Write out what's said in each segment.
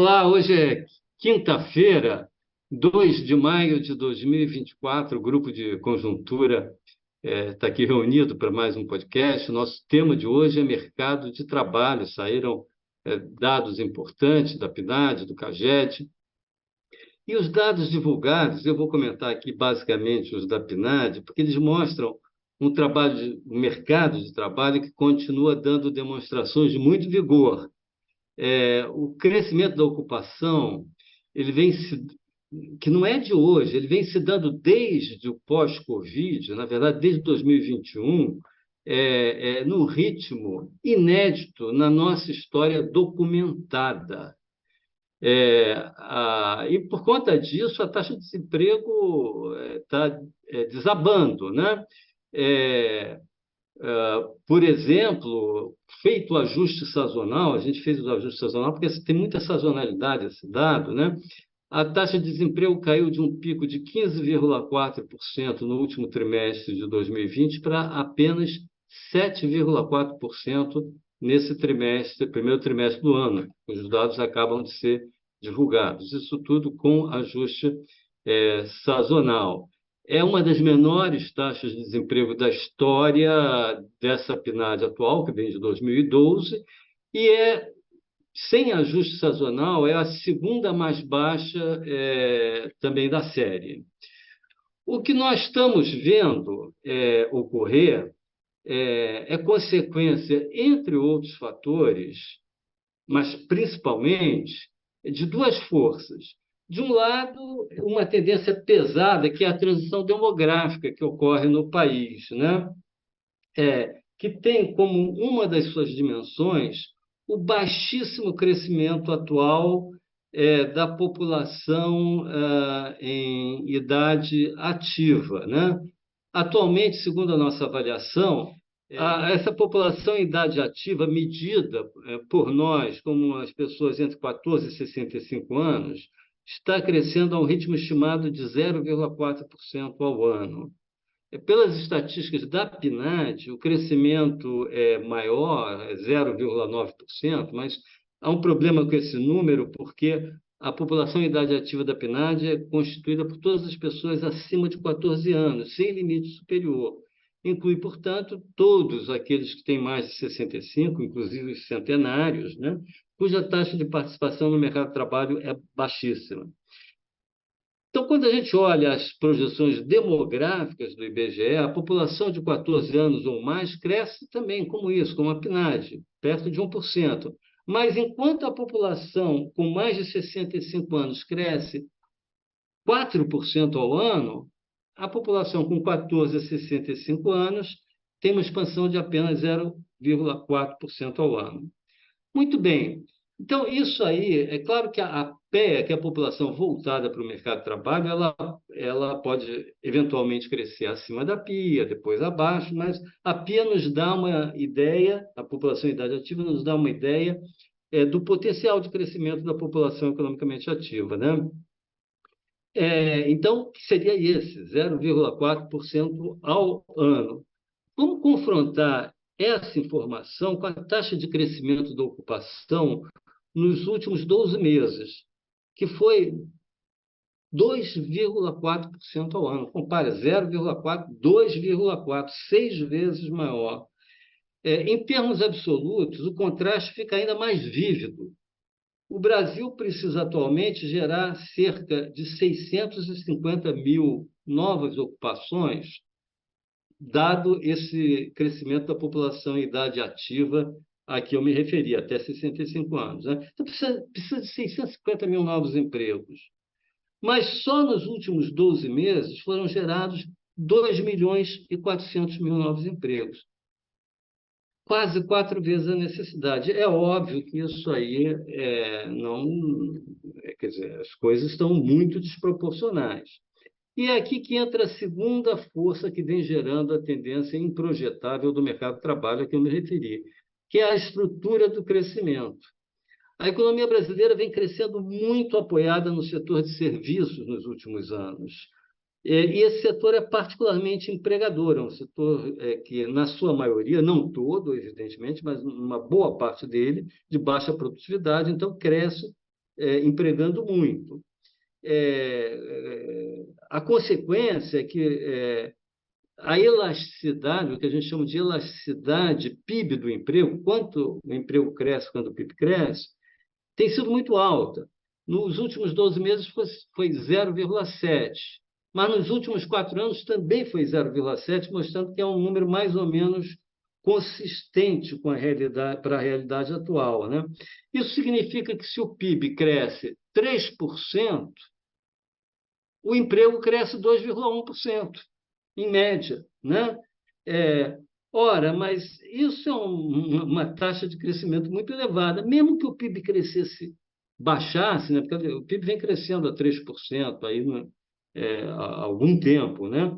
Olá, hoje é quinta-feira, 2 de maio de 2024. O grupo de conjuntura está aqui reunido para mais um podcast. O nosso tema de hoje é mercado de trabalho. Saíram dados importantes da PNAD, do CAGED. E os dados divulgados, eu vou comentar aqui basicamente os da PNAD, porque eles mostram um mercado de trabalho que continua dando demonstrações de muito vigor. O crescimento da ocupação, ele vem se, que não é de hoje, ele vem se dando desde o pós-Covid, na verdade, desde 2021, num ritmo inédito na nossa história documentada. E, por conta disso, a taxa de desemprego está desabando, né? É, por exemplo, feito o ajuste sazonal, a gente fez o ajuste sazonal porque tem muita sazonalidade esse dado, né? A taxa de desemprego caiu de um pico de 15,4% no último trimestre de 2020 para apenas 7,4% nesse trimestre, primeiro trimestre do ano. Os dados acabam de ser divulgados. Isso tudo com ajuste sazonal. É uma das menores taxas de desemprego da história dessa PNAD atual, que vem de 2012, e sem ajuste sazonal, é a segunda mais baixa também da série. O que nós estamos vendo ocorrer é consequência, entre outros fatores, mas principalmente de duas forças. De um lado, uma tendência pesada, que é a transição demográfica que ocorre no país, né? Que tem como uma das suas dimensões o baixíssimo crescimento atual da população em idade ativa, né? Atualmente, segundo a nossa avaliação, essa população em idade ativa, medida por nós como as pessoas entre 14 e 65 anos, está crescendo a um ritmo estimado de 0,4% ao ano. Pelas estatísticas da PNAD, o crescimento é maior, é 0,9%, mas há um problema com esse número, porque a população em idade ativa da PNAD é constituída por todas as pessoas acima de 14 anos, sem limite superior. Inclui, portanto, todos aqueles que têm mais de 65, inclusive os centenários, né, cuja taxa de participação no mercado de trabalho é baixíssima. Então, quando a gente olha as projeções demográficas do IBGE, a população de 14 anos ou mais cresce também, como isso, como a PNAD, perto de 1%. Mas, enquanto a população com mais de 65 anos cresce 4% ao ano, a população com 14 a 65 anos tem uma expansão de apenas 0,4% ao ano. Muito bem. Então, isso aí, é claro que a PEA, que é a população voltada para o mercado de trabalho, ela pode eventualmente crescer acima da PIA, depois abaixo, mas a PIA nos dá uma ideia, a população em idade ativa nos dá uma ideia do potencial de crescimento da população economicamente ativa, né? Então, seria esse, 0,4% ao ano. Como confrontar essa informação com a taxa de crescimento da ocupação nos últimos 12 meses, que foi 2,4% ao ano? Compare 0,4%, 2,4%, 6 vezes maior. Em termos absolutos, o contraste fica ainda mais vívido. O Brasil precisa atualmente gerar cerca de 650 mil novas ocupações, dado esse crescimento da população em idade ativa a que eu me referi, até 65 anos. Né? Então, precisa de 650 mil novos empregos. Mas só nos últimos 12 meses foram gerados 2 milhões e 400 mil novos empregos. Quase 4 vezes a necessidade. É óbvio que isso aí não... quer dizer, as coisas estão muito desproporcionais. E é aqui que entra a segunda força que vem gerando a tendência improjetável do mercado de trabalho a que eu me referi, que é a estrutura do crescimento. A economia brasileira vem crescendo muito apoiada no setor de serviços nos últimos anos. E esse setor é particularmente empregador, é um setor que, na sua maioria, não todo, evidentemente, mas uma boa parte dele, de baixa produtividade, então cresce empregando muito. A consequência é que a elasticidade, o que a gente chama de elasticidade PIB do emprego, quanto o emprego cresce, quando o PIB cresce, tem sido muito alta. Nos últimos 12 meses foi 0,7, mas nos últimos 4 anos também foi 0,7, mostrando que é um número mais ou menos consistente com a realidade, para a realidade atual, né? Isso significa que se o PIB cresce 3%, o emprego cresce 2,1%, em média, né? É, ora, mas isso é uma taxa de crescimento muito elevada. Mesmo que o PIB crescesse, baixasse, né? Porque o PIB vem crescendo a 3% aí, há algum tempo, né?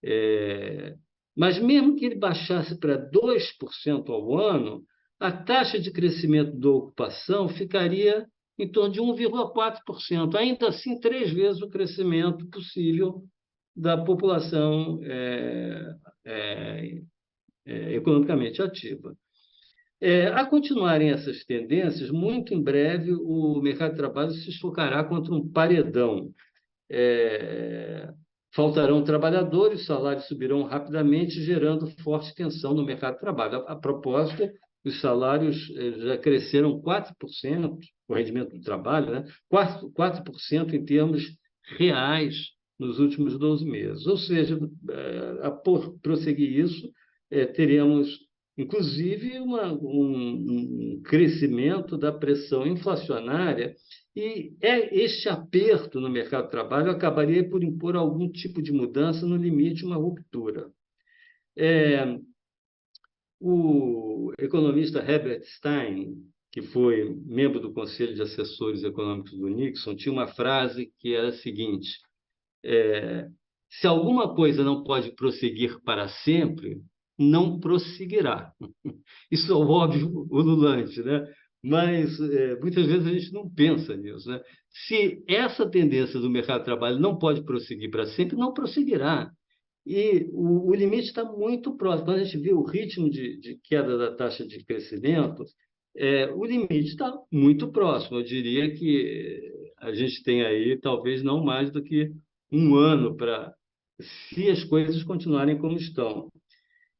É, mas mesmo que ele baixasse para 2% ao ano, a taxa de crescimento da ocupação ficaria em torno de 1,4%, ainda assim 3 vezes o crescimento possível da população é, economicamente ativa. A continuarem essas tendências, muito em breve o mercado de trabalho se chocará contra um paredão. É, Faltarão trabalhadores, os salários subirão rapidamente, gerando forte tensão no mercado de trabalho. A propósito, os salários já cresceram 4%, o rendimento do trabalho, né? 4% em termos reais nos últimos 12 meses. Ou seja, a prosseguir isso, teremos, inclusive, um crescimento da pressão inflacionária e este aperto no mercado de trabalho acabaria por impor algum tipo de mudança, no limite, uma ruptura. O economista Herbert Stein, que foi membro do Conselho de Assessores Econômicos do Nixon, tinha uma frase que era a seguinte: se alguma coisa não pode prosseguir para sempre, não prosseguirá. Isso é óbvio, ululante, né? Mas muitas vezes a gente não pensa nisso, né? Se essa tendência do mercado de trabalho não pode prosseguir para sempre, não prosseguirá. E o limite está muito próximo. Quando a gente vê o ritmo de queda da taxa de crescimento, o limite está muito próximo. Eu diria que a gente tem aí talvez não mais do que um ano para, se as coisas continuarem como estão.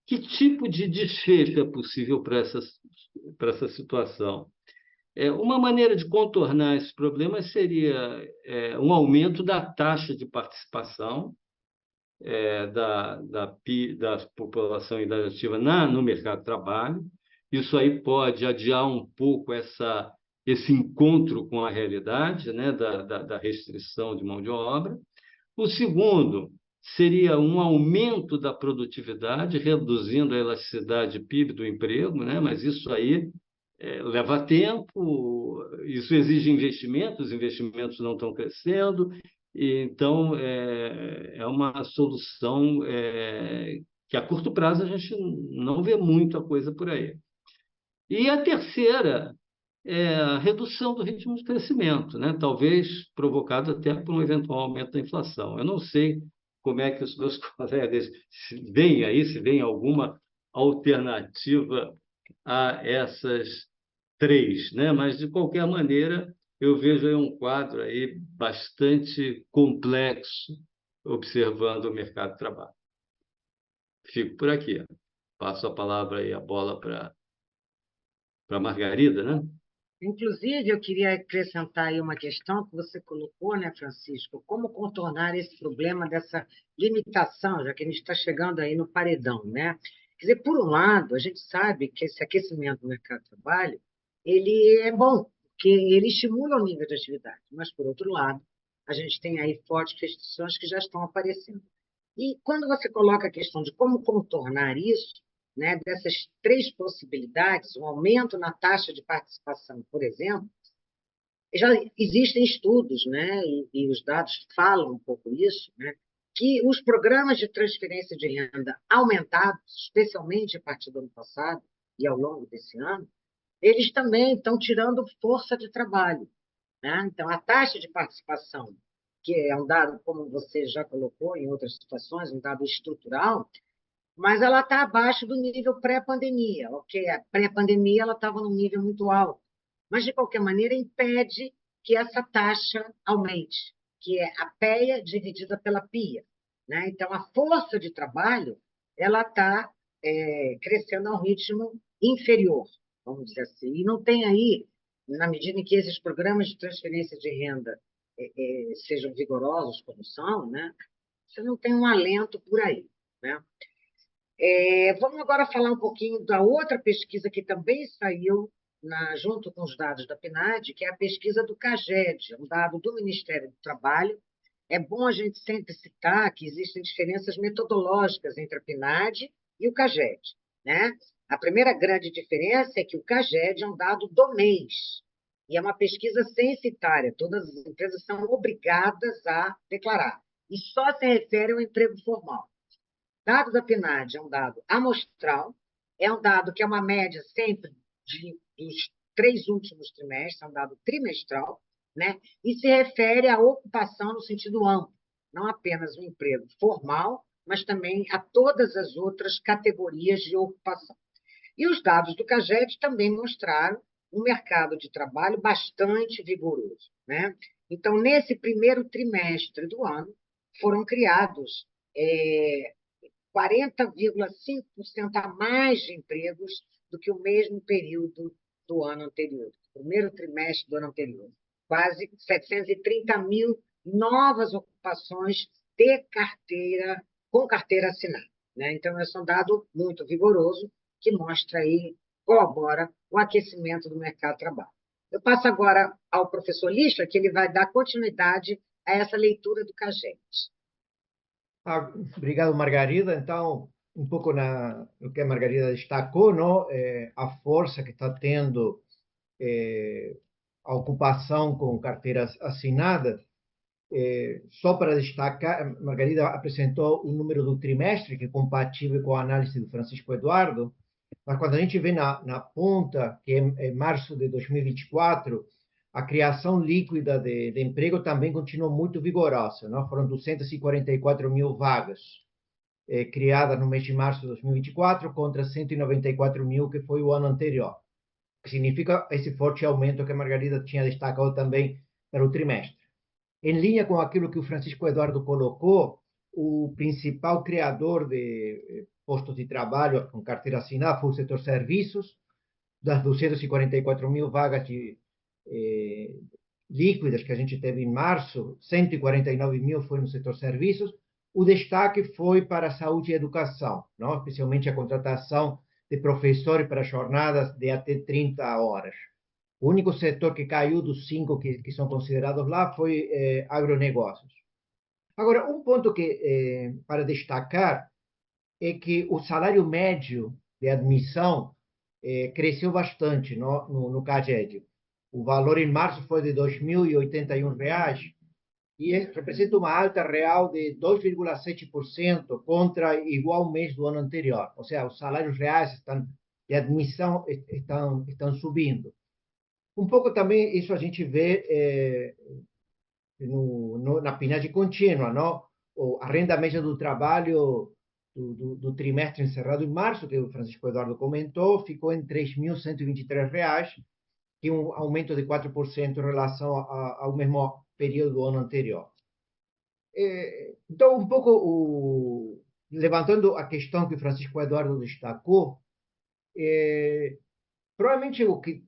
Que tipo de desfecho é possível para essa situação? Uma maneira de contornar esse problema seria um aumento da taxa de participação da população em idade ativa no mercado de trabalho. Isso aí pode adiar um pouco esse encontro com a realidade, né, da restrição de mão de obra. O segundo seria um aumento da produtividade, reduzindo a elasticidade PIB do emprego, né? Mas isso aí leva tempo, isso exige investimentos, os investimentos não estão crescendo, então é uma solução que a curto prazo a gente não vê muita coisa por aí. E a terceira é a redução do ritmo de crescimento, né? Talvez provocado até por um eventual aumento da inflação. Eu não sei como é que os meus colegas veem aí, se vem alguma alternativa a essas três, né? Mas, de qualquer maneira, eu vejo aí um quadro aí bastante complexo observando o mercado de trabalho. Fico por aqui. Passo a palavra aí, a bola para a Margarida, né? Inclusive, eu queria acrescentar aí uma questão que você colocou, né, Francisco? Como contornar esse problema dessa limitação, já que a gente está chegando aí no paredão, né? Quer dizer, por um lado, a gente sabe que esse aquecimento do mercado de trabalho, ele é bom, porque ele estimula o nível de atividade, mas, por outro lado, a gente tem aí fortes restrições que já estão aparecendo. E quando você coloca a questão de como contornar isso, né, dessas três possibilidades, um aumento na taxa de participação, por exemplo, já existem estudos, né, e os dados falam um pouco isso, né, que os programas de transferência de renda aumentados, especialmente a partir do ano passado e ao longo desse ano, eles também estão tirando força de trabalho, né? Então, a taxa de participação, que é um dado, como você já colocou em outras situações, um dado estrutural, mas ela está abaixo do nível pré-pandemia. Ok, a pré-pandemia ela estava num nível muito alto, mas de qualquer maneira impede que essa taxa aumente, que é a PEA dividida pela PIA, né? Então, a força de trabalho ela está crescendo a um ritmo inferior, vamos dizer assim. E não tem aí, na medida em que esses programas de transferência de renda sejam vigorosos como são, né? Você não tem um alento por aí, né? Vamos agora falar um pouquinho da outra pesquisa que também saiu junto com os dados da PNAD, que é a pesquisa do CAGED, um dado do Ministério do Trabalho. É bom a gente sempre citar que existem diferenças metodológicas entre a PNAD e o CAGED, né? A primeira grande diferença é que o CAGED é um dado do mês, e é uma pesquisa censitária, todas as empresas são obrigadas a declarar, e só se refere ao emprego formal. Dado da PNAD é um dado amostral, é um dado que é uma média sempre dos 3 últimos trimestres, é um dado trimestral, né? E se refere à ocupação no sentido amplo, não apenas o emprego formal, mas também a todas as outras categorias de ocupação. E os dados do CAGED também mostraram um mercado de trabalho bastante vigoroso, né? Então, nesse primeiro trimestre do ano, foram criados 40,5% a mais de empregos do que o mesmo período do ano anterior, primeiro trimestre do ano anterior. Quase 730 mil novas ocupações com carteira assinada, né? Então, esse é um dado muito vigoroso que mostra aí, corrobora o aquecimento do mercado de trabalho. Eu passo agora ao professor Lixa, que ele vai dar continuidade a essa leitura do CAGED. Obrigado, Margarida. Então, um pouco no que a Margarida destacou, não? A força que está tendo a ocupação com carteiras assinadas. Só para destacar, a Margarida apresentou o número do trimestre, que é compatível com a análise do Francisco Eduardo, mas quando a gente vê na ponta, que é março de 2024, a criação líquida de emprego também continua muito vigorosa, não? Foram 244 mil vagas criadas no mês de março de 2024 contra 194 mil que foi o ano anterior. Que significa esse forte aumento que a Margarida tinha destacado também para o trimestre. Em linha com aquilo que o Francisco Eduardo colocou, o principal criador de postos de trabalho com carteira assinada foi o setor serviços, das 244 mil vagas líquidas que a gente teve em março, 149 mil foi no setor serviços. O destaque foi para a saúde e educação, não? Especialmente a contratação de professores para jornadas de até 30 horas. O único setor que caiu dos 5 que são considerados lá foi agronegócios. Agora, um ponto que para destacar é que o salário médio de admissão cresceu bastante no CAGED. O valor em março foi de R$ 2.081 e representa uma alta real de 2,7% contra igual mês do ano anterior. Ou seja, os salários reais de admissão estão subindo. Um pouco também isso a gente vê na PNAD contínua, não? A renda média do trabalho do trimestre encerrado em março, que o Francisco Eduardo comentou, ficou em R$ 3.123, que é um aumento de 4% em relação ao mesmo período do ano anterior. Então, um pouco levantando a questão que o Francisco Eduardo destacou, provavelmente o que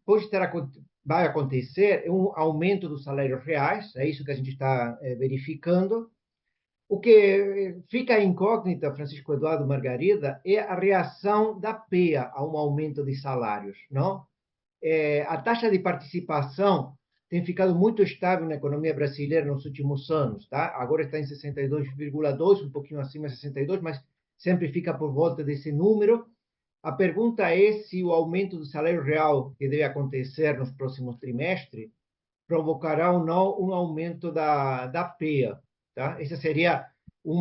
vai acontecer é um aumento dos salários reais, é isso que a gente está verificando. O que fica incógnita, Francisco Eduardo Margarida, é a reação da PEA a um aumento de salários, não? A taxa de participação tem ficado muito estável na economia brasileira nos últimos anos, tá? Agora está em 62,2, um pouquinho acima de 62, mas sempre fica por volta desse número. A pergunta é se o aumento do salário real que deve acontecer nos próximos trimestres provocará ou não um aumento da PEA, tá? Esse seria um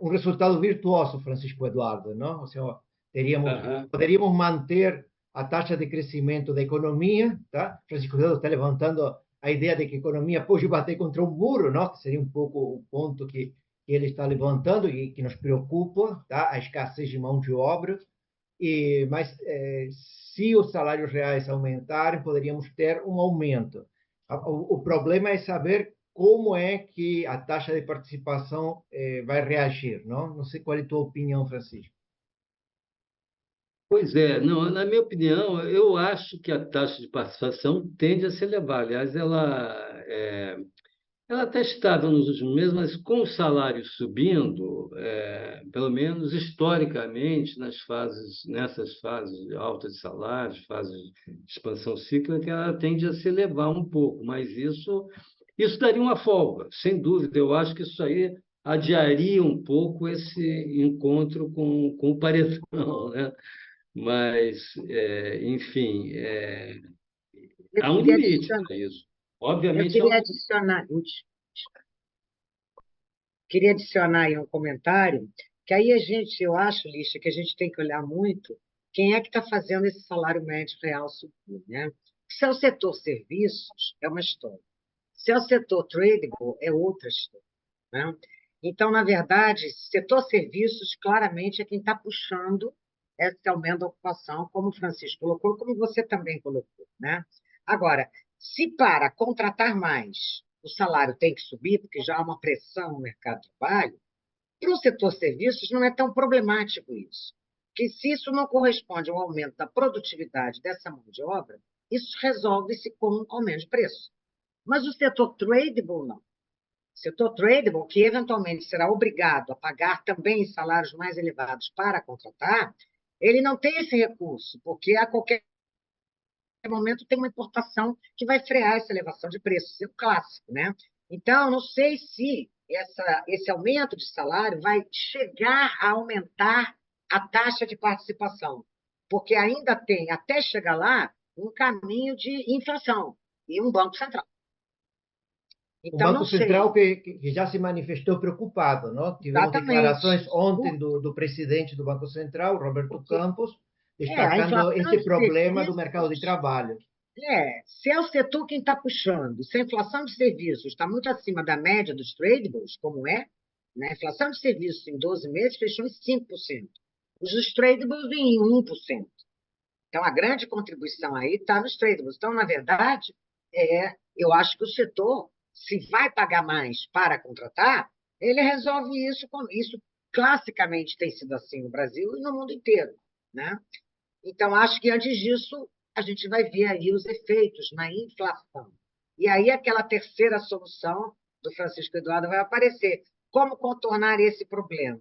resultado virtuoso, Francisco Eduardo, não? Ou seja, poderíamos manter a taxa de crescimento da economia, tá? Francisco Eduardo está levantando a ideia de que a economia pode bater contra um muro, não? Que seria um pouco o ponto que ele está levantando e que nos preocupa, tá? A escassez de mão de obra. Mas se os salários reais aumentarem, poderíamos ter um aumento. O problema é saber como é que a taxa de participação vai reagir, não? Não sei qual é a tua opinião, Francisco. Pois é, não, na minha opinião, eu acho que a taxa de participação tende a se elevar. Aliás, ela está estável nos últimos meses, mas com o salário subindo, pelo menos historicamente, nessas fases de alta de salários, fases de expansão cíclica, ela tende a se elevar um pouco, mas isso daria uma folga, sem dúvida. Eu acho que isso aí adiaria um pouco esse encontro com o paredão, né? Mas, enfim, Eu há um queria limite adicionar, para isso. eu Obviamente, há um queria limite. adicionar, queria adicionar aí um comentário, que aí eu acho, Lixa, que a gente tem que olhar muito quem é que está fazendo esse salário médio real subir, né? Se é o setor serviços, é uma história. Se é o setor tradable, é outra história, né? Então, na verdade, setor serviços claramente é quem está puxando esse aumento da ocupação, como o Francisco colocou, como você também colocou, né? Agora, se para contratar mais, o salário tem que subir, porque já há uma pressão no mercado de trabalho, para o setor serviços não é tão problemático isso. Porque se isso não corresponde ao aumento da produtividade dessa mão de obra, isso resolve-se com um aumento de preço. Mas o setor tradable, não. O setor tradable, que eventualmente será obrigado a pagar também salários mais elevados para contratar, ele não tem esse recurso, porque a qualquer momento tem uma importação que vai frear essa elevação de preços, isso é o clássico, né? Então, não sei se esse aumento de salário vai chegar a aumentar a taxa de participação, porque ainda tem, até chegar lá, um caminho de inflação e um Banco Central. Um Então, Banco não sei Central que já se manifestou preocupado, não? Tivemos exatamente. declarações ontem do presidente do Banco Central, Roberto Porque Campos, a destacando inflação esse de problema do mercado de serviços, trabalho. se é o setor quem está puxando, se a inflação de serviços está muito acima da média dos tradables, como é, né? A inflação de serviços em 12 meses fechou em 5%. Os dos tradables em 1%. Então, a grande contribuição aí está nos tradables. Então, na verdade, eu acho que o setor, se vai pagar mais para contratar, ele resolve isso. Isso classicamente tem sido assim no Brasil e no mundo inteiro, né? Então, acho que antes disso, a gente vai ver aí os efeitos na inflação. E aí, aquela terceira solução do Francisco Eduardo vai aparecer. Como contornar esse problema?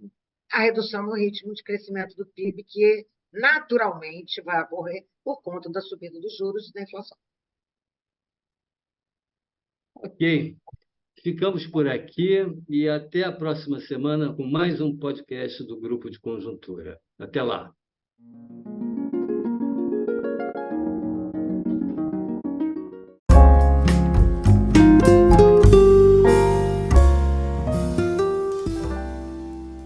A redução no ritmo de crescimento do PIB, que naturalmente vai ocorrer por conta da subida dos juros e da inflação. Ok. Ficamos por aqui e até a próxima semana com mais um podcast do Grupo de Conjuntura. Até lá.